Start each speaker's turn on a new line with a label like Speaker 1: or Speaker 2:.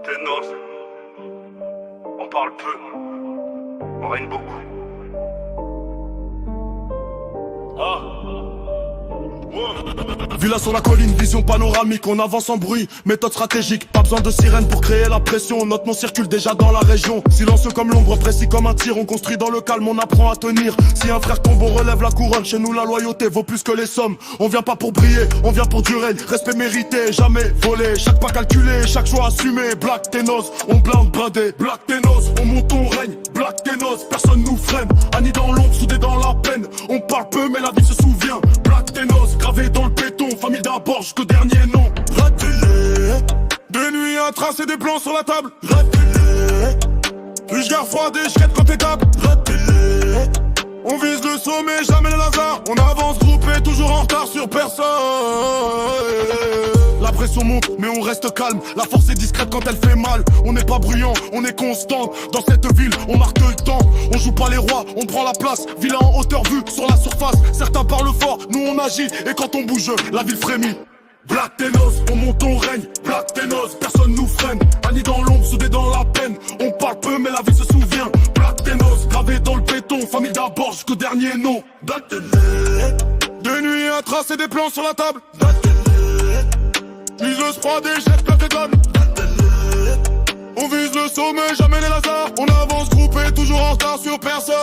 Speaker 1: Ténos. On parle peu, on règne beaucoup.
Speaker 2: Villa sur la colline, vision panoramique, on avance en bruit, méthode stratégique, pas besoin de sirène pour créer la pression, notre nom circule déjà dans la région, silencieux comme l'ombre, précis comme un tir, on construit dans le calme, on apprend à tenir, si un frère tombe on relève la couronne, chez nous la loyauté vaut plus que les sommes, on vient pas pour briller, on vient pour du règne, respect mérité, jamais volé, chaque pas calculé, chaque choix assumé, Black Ténos, on blinde bradé, Black Ténos, on monte on règne, Black Ténos, personne nous freine, Annie dans l'ombre, soudés dans la peine, on parle peu mais la vie se souvient, Black Ténos, gravé dans le béton, famille d'abord jusqu'au dernier nom. Ratez-les. De nuit un tracé des plans sur la table. Ratez-les. Puis je garde froid des jettes quand t'es table. Ratez-les. On vise le sommet, jamais le hasard. On avance groupé, toujours en retard sur personne. La pression monte, mais on reste calme. La force est discrète quand elle fait mal. On n'est pas bruyant, on est constant. Dans cette ville, on marque le temps. On joue pas les rois, on prend la place. Villa en hauteur vue sur la surface. Certains parlent fort, nous on agit. Et quand on bouge, la ville frémit. Black Ténos, on monte, on règne. Black Ténos, personne nous freine. Annie dans l'ombre, soudés dans la peine. On parle peu, mais la vie se souvient. Black Ténos, gravé dans le béton. Famille d'abord jusqu'au dernier nom. Black Ténos. De nuit, un tracé des plans sur la table. Black Ténos. Vise le spray des jets quand t'es table. On vise le sommet, jamais les hasards. On avance groupé, toujours en retard sur personne.